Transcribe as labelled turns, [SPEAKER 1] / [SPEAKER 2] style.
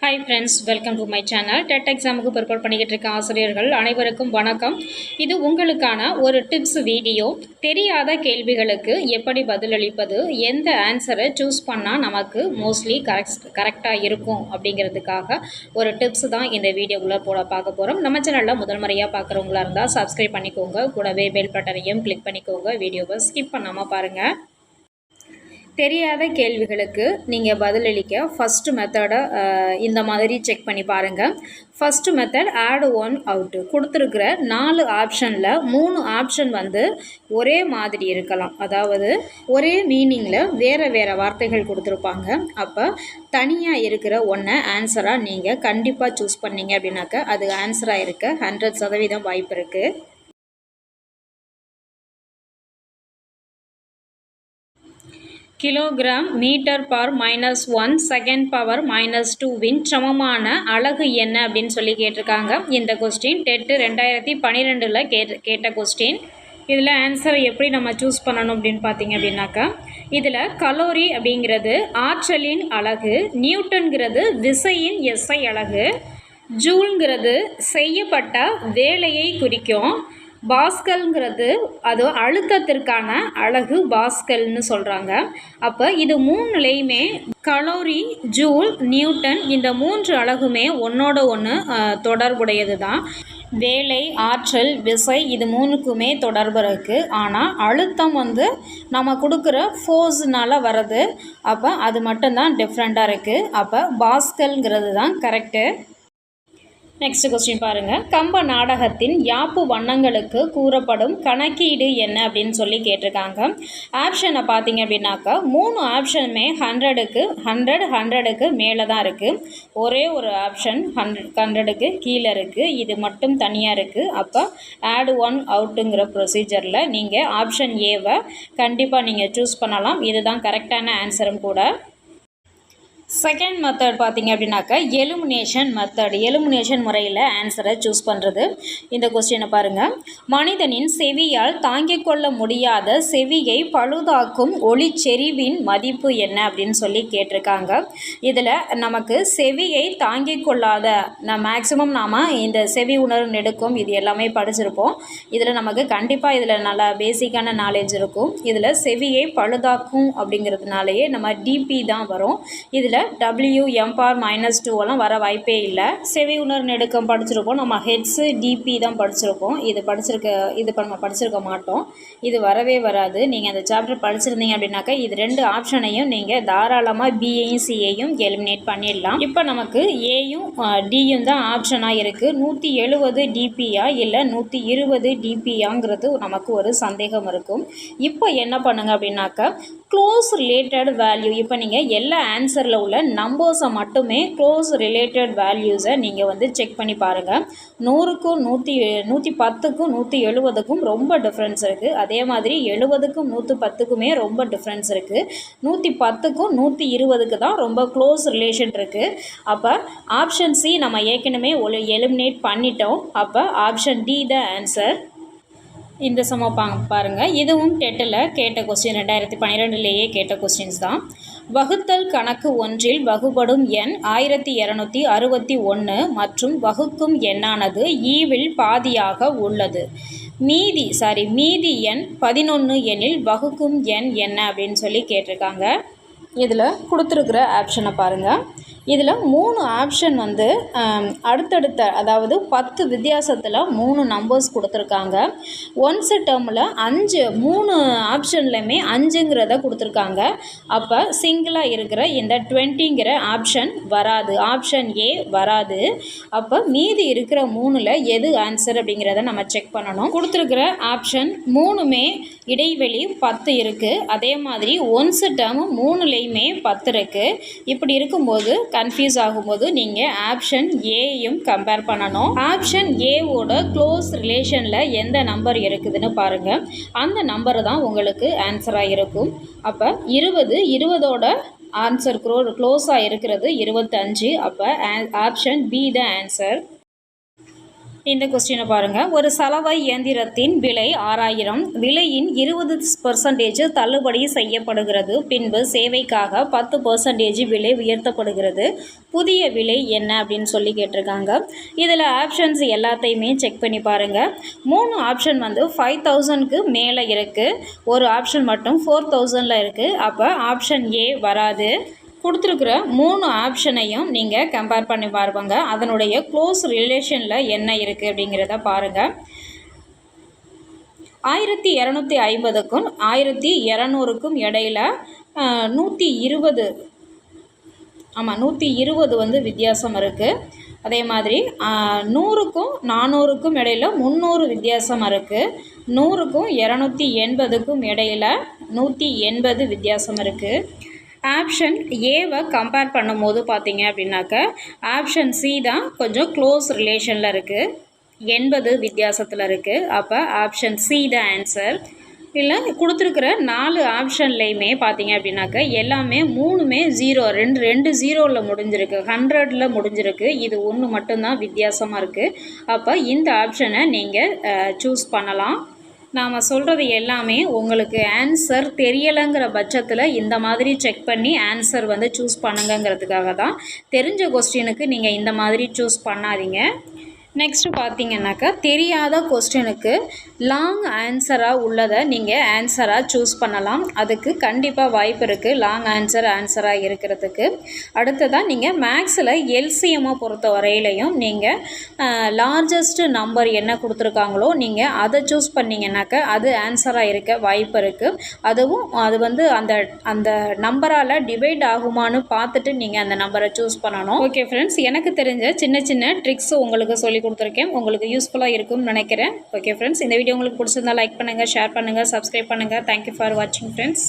[SPEAKER 1] Hi friends, welcome to my channel. TET எக்ஸாமுக்கு prepare பண்ணிக்கிட்டு இருக்க ஆசிரியர்கள் அனைவருக்கும் வணக்கம். இது உங்களுக்கான ஒரு டிப்ஸ் வீடியோ. தெரியாத கேள்விகளுக்கு எப்படி பதிலளிப்பது, எந்த ஆன்சரை சூஸ் பண்ணால் நமக்கு மோஸ்ட்லி கரெக்டாக இருக்கும் அப்படிங்கிறதுக்காக ஒரு டிப்ஸ் தான் இந்த வீடியோக்குள்ளே பார்க்க போகிறோம். நம்ம சேனலில் முதல் முறையாக பார்க்குறவங்களா இருந்தால் சப்ஸ்கிரைப் பண்ணிக்கோங்க, கூடவே பெல் பட்டனையும் கிளிக் பண்ணிக்கோங்க. வீடியோவை ஸ்கிப் பண்ணாமல் பாருங்கள். தெரியாத கேள்விகளுக்கு நீங்கள் பதிலளிக்க ஃபஸ்ட்டு மெத்தடை இந்த மாதிரி செக் பண்ணி பாருங்கள். First method odd one out. கொடுத்துருக்குற 4 ஆப்ஷனில் 3 ஆப்ஷன் ஒரே மாதிரி இருக்கலாம், அதாவது ஒரே மீனிங்கில் வேறு வார்த்தைகள் கொடுத்துருப்பாங்க. அப்போ தனியாக இருக்கிற ஒன்றை ஆன்சராக நீங்கள் கண்டிப்பாக சூஸ் பண்ணீங்க அப்படின்னாக்க அது ஆன்சராக இருக்க 100% வாய்ப்பு இருக்குது. Kilogram metre power -1 second power -2 சமமான அலகு என்ன அப்படின்னு சொல்லி கேட்டிருக்காங்க. இந்த கொஸ்டின் டெட்டு 2012 கேட்ட கொஸ்டின். இதில் ஆன்சர் எப்படி நம்ம சூஸ் பண்ணணும் அப்படின்னு பார்த்தீங்க அப்படின்னாக்கா, இதில் கலோரி அப்படிங்கிறது ஆற்றலின் அலகு, நியூட்டன்கிறது விசையின் எஸ்ஐ அலகு, ஜூல்ங்கிறது செய்யப்பட்ட வேலையை குறிக்கும், பாஸ்கல்ங்கிறது அது அழுத்தத்திற்கான அலகு பாஸ்கல்னு சொல்கிறாங்க. அப்போ இது 3லையுமே கலோரி, ஜூல், நியூட்டன் இந்த 3 அலகுமே ஒன்றோட ஒன்று தொடர்புடையது தான். வேலை, ஆற்றல், விசை இது 3க்குமே தொடர்பு இருக்குது. ஆனால் அழுத்தம் நம்ம கொடுக்குற ஃபோர்ஸ்னால் வர்றது. அப்போ அது மட்டும்தான் டிஃப்ரெண்ட்டாக இருக்குது. அப்போ பாஸ்கல்ங்கிறது தான் கரெக்டு. நெக்ஸ்ட் கொஸ்டின் பாருங்கள். கம்ப நாடகத்தின் யாப்பு வண்ணங்களுக்கு கூறப்படும் கணக்கீடு என்ன அப்படின்னு சொல்லி கேட்டிருக்காங்க. ஆப்ஷனை பார்த்தீங்க அப்படின்னாக்கா 3 ஆப்ஷனுமே 100க்கு மேலே தான் இருக்குது. ஒரே ஒரு ஆப்ஷன் 100க்கு கீழே இருக்குது. இது மட்டும் தனியாக இருக்குது. அப்போ ஆட் ஒன் அவுட்டுங்கிற ப்ரொசீஜரில் நீங்கள் ஆப்ஷன் ஏவை கண்டிப்பாக நீங்கள் சூஸ் பண்ணலாம். இதுதான் கரெக்டான ஆன்சரும் கூட. செகண்ட் மெத்தட் பார்த்திங்க அப்படின்னாக்கா எலிமினேஷன் முறையில் ஆன்சரை சூஸ் பண்ணுறது. இந்த கொஸ்டினை பாருங்கள். மனிதனின் செவியால் தாங்கிக் கொள்ள முடியாத செவியை பழுதாக்கும் ஒளிச்செறிவின் மதிப்பு என்ன அப்படின்னு சொல்லி கேட்டிருக்காங்க. இதில் நமக்கு செவியை தாங்கிக் கொள்ளாத மேக்ஸிமம் நாம் இந்த செவி உணர்வு நெடுக்கும் இது எல்லாமே படிச்சிருப்போம். இதில் நமக்கு கண்டிப்பாக இதில் நல்லா பேசிக்கான நாலேஜ் இருக்கும். இதில் செவியை பழுதாக்கும் அப்படிங்கிறதுனாலேயே நம்ம டிபி தான் வரும். இதில் WM⁻2 வர வாய்ப்பே இல்லை. செவி உணர் நெடுக்கம் படிச்சிருக்கோம், நம்ம ஹெட்ஸு டிபி தான் படிச்சிருக்கோம். இது நம்ம படிச்சிருக்க மாட்டோம். இது வரவே வராது. நீங்கள் அந்த சாப்டர் படிச்சிருந்தீங்க அப்படின்னாக்கா இது 2 ஆப்ஷனையும் நீங்கள் தாராளமாக பியையும் சியையும் எலிமினேட் பண்ணிடலாம். இப்போ நமக்கு ஏயும் டியும் தான் ஆப்ஷனாக இருக்குது. 170 டிபியா இல்லை 120 டிபியாங்கிறது நமக்கு ஒரு சந்தேகம் இருக்கும். இப்போ என்ன பண்ணுங்க அப்படின்னாக்கா க்ளோஸ் ரிலேட்டட் வேல்யூ, இப்போ நீங்கள் எல்லா ஆன்சரில் உள்ள நம்பர்ஸை மட்டுமே க்ளோஸ் ரிலேட்டட் வேல்யூஸை நீங்கள் செக் பண்ணி பாருங்கள். 100க்கும் 110க்கும் 170க்கும் ரொம்ப டிஃப்ரென்ஸ் இருக்குது. அதே மாதிரி 70க்கும் 110க்குமே ரொம்ப டிஃப்ரென்ஸ் இருக்குது. 110க்கும் 120க்கு தான் ரொம்ப க்ளோஸ் ரிலேஷன் இருக்குது. அப்போ ஆப்ஷன் சி நம்ம ஏற்கனவே எலிமினேட் பண்ணிட்டோம். அப்போ ஆப்ஷன் டி த ஆன்சர். இந்த பாருங்கள். இதுவும் டெட்டில் கேட்ட கொஸ்டின், 2012 கேட்ட கொஸ்டின்ஸ் தான். வகுத்தல் கணக்கு ஒன்றில் வகுபடும் எண் 1261 மற்றும் வகுக்கும் எண்ணானது ஈவில் பாதியாக உள்ளது. மீதி எண் 11 எண்ணில் வகுக்கும் எண் என்ன அப்படின்னு சொல்லி கேட்டிருக்காங்க. இதில் கொடுத்துருக்குற ஆப்ஷனை பாருங்கள். இதில் 3 ஆப்ஷன் அடுத்தடுத்த, அதாவது 10 வித்தியாசத்தில் 3 நம்பர்ஸ் கொடுத்துருக்காங்க. ஒன்ஸ் டேர்மில் 3 ஆப்ஷன்லையுமே 5ங்கிறத கொடுத்துருக்காங்க. அப்போ சிங்கிளாக இருக்கிற இந்த 20ங்கிற ஆப்ஷன் வராது, ஆப்ஷன் ஏ வராது. அப்போ மீதி இருக்கிற 3ல் எது ஆன்சர் அப்படிங்கிறத நம்ம செக் பண்ணணும். கொடுத்துருக்குற ஆப்ஷன் 3மே இடைவெளி 10 இருக்குது. அதே மாதிரி ஒன்ஸ் டேர்ம் 3லையுமே 10 இருக்குது. இப்படி இருக்கும்போது கன்ஃபியூஸ் ஆகும்போது நீங்கள் ஆப்ஷன் ஏயும் கம்பேர் பண்ணணும். ஆப்ஷன் ஏவோட க்ளோஸ் ரிலேஷனில் எந்த நம்பர் இருக்குதுன்னு பாருங்கள். அந்த நம்பர் தான் உங்களுக்கு ஆன்சராக இருக்கும். அப்போ 20ஓட ஆன்சர் க்ளோஸாக இருக்கிறது 25. அப்போ ஆப்ஷன் பி த ஆன்சர். இந்த கொஸ்டினை பாருங்கள். ஒரு சலவை இயந்திரத்தின் விலை 6000, விலையின் 20% தள்ளுபடி செய்யப்படுகிறது. பின்பு சேவைக்காக 10% விலை உயர்த்தப்படுகிறது. புதிய விலை என்ன அப்படின்னு சொல்லி கேட்டிருக்காங்க. இதில் ஆப்ஷன்ஸ் எல்லாத்தையுமே செக் பண்ணி பாருங்கள். 3 ஆப்ஷன் வந்து 5000க்கு மேலே இருக்குது, ஒரு ஆப்ஷன் மட்டும் 4000ல் இருக்குது. அப்போ ஆப்ஷன் ஏ வராது. கொடுத்துருக்குற 3 ஆப்ஷனையும் நீங்கள் கம்பேர் பண்ணி பாருங்க. அதனுடைய க்ளோஸ் ரிலேஷனில் என்ன இருக்குது அப்படிங்கிறத பாருங்கள். 1250க்கும் 1200க்கும் இடையில் 120 120 வந்து வித்தியாசம் இருக்குது. அதே மாதிரி 100க்கும் 400க்கும் இடையில் 300 வித்தியாசம் இருக்குது. 100க்கும் 280க்கும் இடையில் 180 வித்தியாசம் இருக்குது. ஆப்ஷன் ஏவை கம்பேர் பண்ணும்போது பார்த்தீங்க அப்படின்னாக்க ஆப்ஷன் சி தான் கொஞ்சம் க்ளோஸ் ரிலேஷனில் இருக்குது, 80 வித்தியாசத்தில் இருக்குது. அப்போ ஆப்ஷன் சி தான் ஆன்சர். இல்லை கொடுத்துருக்குற 4 ஆப்ஷன்லேயுமே பார்த்தீங்க அப்படின்னாக்க எல்லாமே 3மே 0, 2 0வில் முடிஞ்சிருக்கு, 100ல் முடிஞ்சிருக்கு. இது ஒன்று மட்டும்தான் வித்தியாசமாக இருக்குது. அப்போ இந்த ஆப்ஷனை நீங்கள் சூஸ் பண்ணலாம். நாம் சொல்கிறது எல்லாமே உங்களுக்கு ஆன்சர் தெரியலைங்கிற பட்சத்தில் இந்த மாதிரி செக் பண்ணி ஆன்சர் வந்து சூஸ் பண்ணுங்கிறதுக்காக தான். தெரிஞ்ச கொஸ்டினுக்கு நீங்கள் இந்த மாதிரி சூஸ் பண்ணாதீங்க. நெக்ஸ்ட்டு பார்த்தீங்கன்னாக்கா தெரியாத கொஸ்டினுக்கு லாங் ஆன்சராக உள்ளதை நீங்கள் ஆன்சராக சூஸ் பண்ணலாம். அதுக்கு கண்டிப்பாக வாய்ப்பு இருக்குது, லாங் ஆன்சராக இருக்கிறதுக்கு. அடுத்ததாக நீங்கள் மேக்ஸில் எல்சிஎம்மை பொறுத்த வரையிலையும் நீங்கள் லார்ஜஸ்ட் நம்பர் என்ன கொடுத்துருக்காங்களோ நீங்கள் அதை சூஸ் பண்ணிங்கனாக்கா அது ஆன்சராக இருக்க வாய்ப்பு இருக்குது. அது வந்து அந்த நம்பரால் டிவைட் ஆகுமான்னு பார்த்துட்டு நீங்கள் அந்த நம்பரை சூஸ் பண்ணணும். ஓகே ஃப்ரெண்ட்ஸ், எனக்கு தெரிஞ்ச சின்ன சின்ன ட்ரிக்ஸ் உங்களுக்கு சொல்லி கொடுத்துருக்கேன். உங்களுக்கு யூஸ்ஃபுல்லாக இருக்கும்னு நினைக்கிறேன். ஓகே ஃப்ரெண்ட்ஸ், இந்த வீடியோ உங்களுக்கு பிடிச்சிருந்தா லைக் பண்ணுங்கள், ஷேர் பண்ணுங்கள், சப்ஸ்கிரைப் பண்ணுங்கள். தேங்க்யூ ஃபார் வாட்சிங் ஃப்ரெண்ட்ஸ்.